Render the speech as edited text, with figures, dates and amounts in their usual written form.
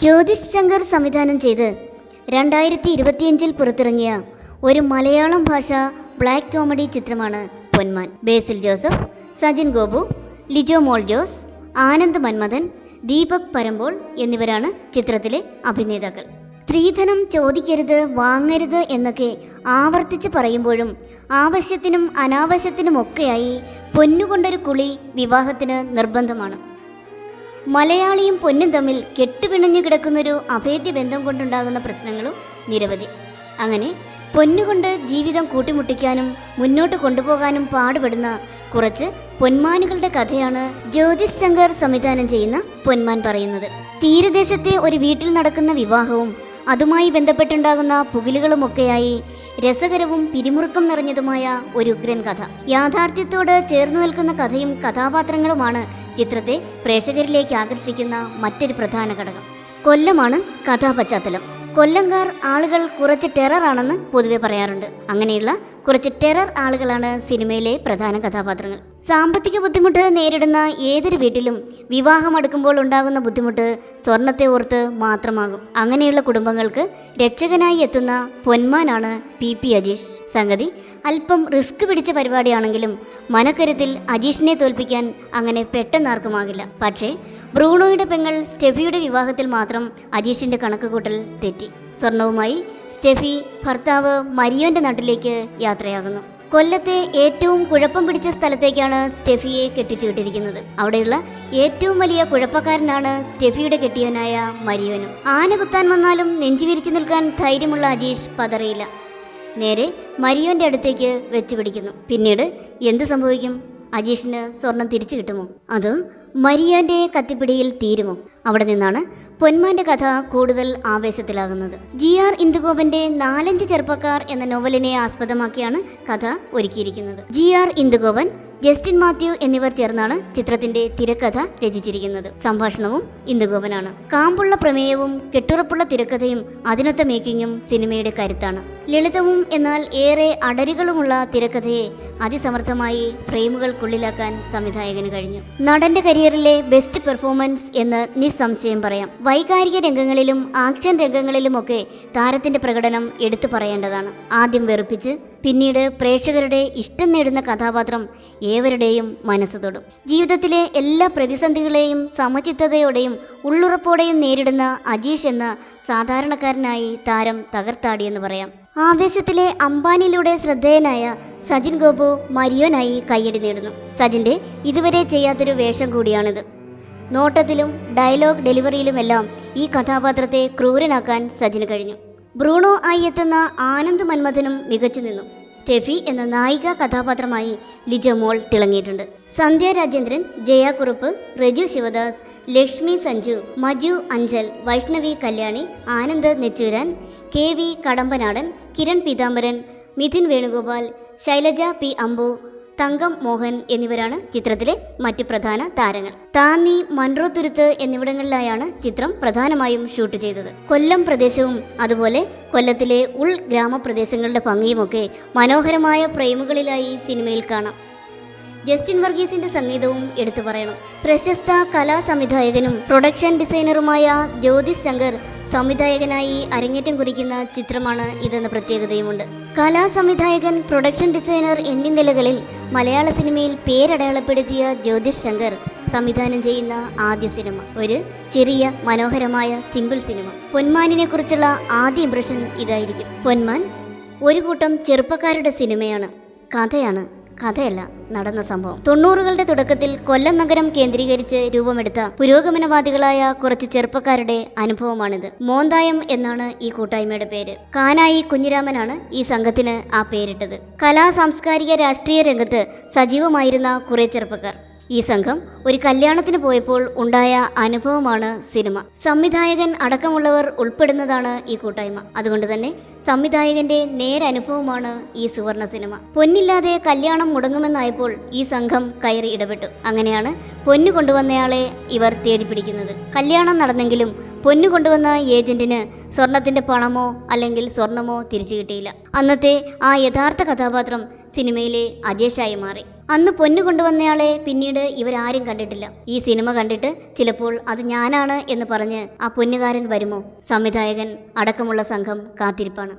ജ്യോതിഷ് ശങ്കർ സംവിധാനം ചെയ്ത് 2025 പുറത്തിറങ്ങിയ ഒരു മലയാളം ഭാഷ ബ്ലാക്ക് കോമഡി ചിത്രമാണ് പൊന്മാൻ. ബേസിൽ ജോസഫ്, സജിൻ ഗോപു, ലിജോ മോൾ ജോസ്, ആനന്ദ് മന്മഥൻ, ദീപക് പരമ്പോൾ എന്നിവരാണ് ചിത്രത്തിലെ അഭിനേതാക്കൾ. സ്ത്രീധനം ചോദിക്കരുത്, വാങ്ങരുത് എന്നൊക്കെ ആവർത്തിച്ച് പറയുമ്പോഴും ആവശ്യത്തിനും അനാവശ്യത്തിനുമൊക്കെയായി പൊന്നുകൊണ്ടൊരു കുളി വിവാഹത്തിന് നിർബന്ധമാണ്. മലയാളിയും പൊന്നും തമ്മിൽ കെട്ടുപിണഞ്ഞു കിടക്കുന്നൊരു അഭേദ്യ ബന്ധം കൊണ്ടുണ്ടാകുന്ന പ്രശ്നങ്ങളും നിരവധി. അങ്ങനെ പൊന്നുകൊണ്ട് ജീവിതം കൂട്ടിമുട്ടിക്കാനും മുന്നോട്ട് കൊണ്ടുപോകാനും പാടുപെടുന്ന കുറച്ച് പൊന്മാനുകളുടെ കഥയാണ് ജ്യോതിഷ് ശങ്കർ സംവിധാനം ചെയ്യുന്ന പൊന്മാൻ പറയുന്നത്. തീരദേശത്തെ ഒരു വീട്ടിൽ നടക്കുന്ന വിവാഹവും അതുമായി ബന്ധപ്പെട്ടുണ്ടാകുന്ന പുകിലുകളുമൊക്കെയായി രസകരവും പിരിമുറുക്കം നിറഞ്ഞതുമായ ഒരു ഉഗ്രൻ കഥ. യാഥാർത്ഥ്യത്തോട് ചേർന്ന് നിൽക്കുന്ന കഥയും കഥാപാത്രങ്ങളുമാണ് ചിത്രത്തെ പ്രേക്ഷകരിലേക്ക് ആകർഷിക്കുന്ന മറ്റൊരു പ്രധാന ഘടകം. കൊല്ലമാണ് കഥാപശ്ചാത്തലം. കൊല്ലംകാർ ആളുകൾ കുറച്ച് ടെററാണെന്ന് പൊതുവെ പറയാറുണ്ട്. അങ്ങനെയുള്ള കുറച്ച് ടെറർ ആളുകളാണ് സിനിമയിലെ പ്രധാന കഥാപാത്രങ്ങൾ. സാമ്പത്തിക ബുദ്ധിമുട്ട് നേരിടുന്ന ഏതൊരു വീട്ടിലും വിവാഹം അടുക്കുമ്പോൾ ഉണ്ടാകുന്ന ബുദ്ധിമുട്ട് സ്വർണത്തെ ഓർത്ത് മാത്രമാകും. അങ്ങനെയുള്ള കുടുംബങ്ങൾക്ക് രക്ഷകനായി എത്തുന്ന പൊന്മാനാണ് PP അജീഷ്. സംഗതി അല്പം റിസ്ക് പിടിച്ച പരിപാടിയാണെങ്കിലും മനക്കരുത്തിൽ അജീഷിനെ തോൽപ്പിക്കാൻ അങ്ങനെ പെട്ടെന്നാർക്കുമാകില്ല. പക്ഷേ ബ്രൂണോയുടെ പെങ്ങൾ സ്റ്റെഫിയുടെ വിവാഹത്തിൽ മാത്രം അജീഷിന്റെ കണക്കുകൂട്ടൽ തെറ്റി. സ്വർണവുമായി സ്റ്റെഫി ഭർത്താവ് മരിയോന്റെ നാട്ടിലേക്ക് യാത്രയാകുന്നു. കൊല്ലത്തെ ഏറ്റവും കുഴപ്പം പിടിച്ച സ്ഥലത്തേക്കാണ് സ്റ്റെഫിയെ കെട്ടിച്ചു വിട്ടിരിക്കുന്നത്. അവിടെയുള്ള ഏറ്റവും വലിയ കുഴപ്പക്കാരനാണ് സ്റ്റെഫിയുടെ കെട്ടിയവനായ മരിയോനും. ആന കുത്താൻ വന്നാലും നെഞ്ചുവിരിച്ചു നിൽക്കാൻ ധൈര്യമുള്ള അജീഷ് പതറിയില്ല. നേരെ മരിയോന്റെ അടുത്തേക്ക് വെച്ച് പിടിക്കുന്നു. പിന്നീട് എന്ത് സംഭവിക്കും? അജീഷിന് സ്വർണം തിരിച്ചു കിട്ടുമോ? അതോ മരിയോന്റെ കത്തിപ്പിടിയിൽ തീരുമോ? അവിടെ നിന്നാണ് പൊന്മാന്റെ കഥ കൂടുതൽ ആവേശത്തിലാകുന്നത്. GR ഇന്ദുഗോപന്റെ 4-5 ചെറുപ്പക്കാർ എന്ന നോവലിനെ ആസ്പദമാക്കിയാണ് കഥ ഒരുക്കിയിരിക്കുന്നത്. GR ഇന്ദുഗോപൻ, ജസ്റ്റിൻ മാത്യു എന്നിവർ ചേർന്നാണ് ചിത്രത്തിന്റെ തിരക്കഥ രചിച്ചിരിക്കുന്നത്. സംഭാഷണവും ഇന്ദുഗോപനാണ്. കാമ്പുള്ള പ്രമേയവും കെട്ടുറപ്പുള്ള തിരക്കഥയും അതിനൊത്ത മേക്കിങ്ങും സിനിമയുടെ കരുത്താണ്. ലളിതവും എന്നാൽ ഏറെ അടരുകളുമുള്ള തിരക്കഥയെ അതിസമർത്ഥമായി ഫ്രെയിമുകൾക്കുള്ളിലാക്കാൻ സംവിധായകന് കഴിഞ്ഞു. നടന്റെ കരിയറിലെ ബെസ്റ്റ് പെർഫോമൻസ് എന്ന് നിസ്സംശയം പറയാം. വൈകാരിക രംഗങ്ങളിലും ആക്ഷൻ രംഗങ്ങളിലുമൊക്കെ താരത്തിന്റെ പ്രകടനം എടുത്തു പറയേണ്ടതാണ്. ആദ്യം വെറുപ്പിച്ച് പിന്നീട് പ്രേക്ഷകരുടെ ഇഷ്ടം നേടുന്ന കഥാപാത്രം ഏവരുടെയും മനസ്സ് തൊടും. ജീവിതത്തിലെ എല്ലാ പ്രതിസന്ധികളെയും സമചിത്തതയോടെയും ഉള്ളുറപ്പോടെയും നേരിടുന്ന അജീഷ് എന്ന സാധാരണക്കാരനായി താരം തകർത്താടിയെന്ന് പറയാം. ആവേശത്തിലെ അംബാനിയിലൂടെ ശ്രദ്ധേയനായ സജിൻ ഗോപു മരിയോനായി കയ്യടി നേടുന്നു. സജിന്റെ ഇതുവരെ ചെയ്യാത്തൊരു വേഷം കൂടിയാണിത്. നോട്ടത്തിലും ഡയലോഗ് ഡെലിവറിയിലുമെല്ലാം ഈ കഥാപാത്രത്തെ ക്രൂരനാക്കാൻ സജിന് കഴിഞ്ഞു. ബ്രൂണോ ആയി എത്തുന്ന ആനന്ദ് മന്മഥനും മികച്ചു നിന്നു. സ്റ്റെഫി എന്ന നായിക കഥാപാത്രമായി ലിജോ മോൾ തിളങ്ങിയിട്ടുണ്ട്. സന്ധ്യ രാജേന്ദ്രൻ, ജയ കുറുപ്പ്, റജു ശിവദാസ്, ലക്ഷ്മി സഞ്ജു, മജു അഞ്ചൽ, വൈഷ്ണവി കല്യാണി, ആനന്ദ് നെച്ചൂരാൻ, KV കടമ്പനാടൻ, കിരൺ പീതാംബരൻ, മിഥുൻ വേണുഗോപാൽ, ശൈലജ P അമ്പു, തങ്കം മോഹൻ എന്നിവരാണ് ചിത്രത്തിലെ മറ്റ് പ്രധാന താരങ്ങൾ. താന്നി, മൺറോ തുരുത്ത് എന്നിവിടങ്ങളിലായാണ് ചിത്രം പ്രധാനമായും ഷൂട്ട് ചെയ്തത്. കൊല്ലം പ്രദേശവും അതുപോലെ കൊല്ലത്തിലെ ഉൾ ഗ്രാമപ്രദേശങ്ങളുടെ ഭംഗിയുമൊക്കെ മനോഹരമായ ഫ്രെയിമുകളിലായി സിനിമയിൽ കാണാം. ജസ്റ്റിൻ വർഗീസിന്റെ സംഗീതവും എടുത്തു പറയണം. പ്രശസ്ത കലാ സംവിധായകനും പ്രൊഡക്ഷൻ ഡിസൈനറുമായ ജ്യോതിഷ് ശങ്കർ സംവിധായകനായി അരങ്ങേറ്റം കുറിക്കുന്ന ചിത്രമാണ് ഇതെന്ന പ്രത്യേകതയുമുണ്ട്. കലാ സംവിധായകൻ, പ്രൊഡക്ഷൻ ഡിസൈനർ എന്നീ നിലകളിൽ മലയാള സിനിമയിൽ പേരടയാളപ്പെടുത്തിയ ജ്യോതിഷ് ശങ്കർ സംവിധാനം ചെയ്യുന്ന ആദ്യ സിനിമ ഒരു ചെറിയ മനോഹരമായ സിമ്പിൾ സിനിമ. പൊന്മാനിനെ കുറിച്ചുള്ള ആദ്യ ഇംപ്രഷൻ ഇതായിരിക്കും. പൊന്മാൻ ഒരു കൂട്ടം ചെറുപ്പക്കാരുടെ സിനിമയാണ്. കഥയല്ല, നടന്ന സംഭവം. 90കളുടെ തുടക്കത്തിൽ കൊല്ലം നഗരം കേന്ദ്രീകരിച്ച് രൂപമെടുത്ത പുരോഗമനവാദികളായ കുറച്ച് ചെറുപ്പക്കാരുടെ അനുഭവമാണിത്. മോന്തായം എന്നാണ് ഈ കൂട്ടായ്മയുടെ പേര്. കാനായി കുഞ്ഞിരാമനാണ് ഈ സംഘത്തിന് ആ പേരിട്ടത്. കലാ സാംസ്കാരിക രാഷ്ട്രീയ രംഗത്ത് സജീവമായിരുന്ന കുറെ ചെറുപ്പക്കാർ. ഈ സംഘം ഒരു കല്യാണത്തിന് പോയപ്പോൾ ഉണ്ടായ അനുഭവമാണ് സിനിമ. സംവിധായകൻ അടക്കമുള്ളവർ ഉൾപ്പെടുന്നതാണ് ഈ കൂട്ടായ്മ. അതുകൊണ്ട് തന്നെ സംവിധായകന്റെ നേരനുഭവമാണ് ഈ സുവർണ സിനിമ. പൊന്നില്ലാതെ കല്യാണം മുടങ്ങുമെന്നായപ്പോൾ ഈ സംഘം കയറി ഇടപെട്ടു. അങ്ങനെയാണ് പൊന്നു കൊണ്ടുവന്നയാളെ ഇവർ തേടിപ്പിടിക്കുന്നത്. കല്യാണം നടന്നെങ്കിലും പൊന്നു കൊണ്ടുവന്ന ഏജന്റിന് സ്വർണത്തിന്റെ പണമോ അല്ലെങ്കിൽ സ്വർണമോ തിരിച്ചു കിട്ടിയില്ല. അന്നത്തെ ആ യഥാർത്ഥ കഥാപാത്രം സിനിമയിലെ അജേഷായി മാറി. അന്ന് പൊന്നു കൊണ്ടുവന്നയാളെ പിന്നീട് ഇവരാരും കണ്ടിട്ടില്ല. ഈ സിനിമ കണ്ടിട്ട് ചിലപ്പോൾ അത് ഞാനാണ് എന്ന് പറഞ്ഞ് ആ പൊന്നുകാരൻ വരുമോ? സംവിധായകൻ അടക്കമുള്ള സംഘം കാത്തിരിപ്പാണ്.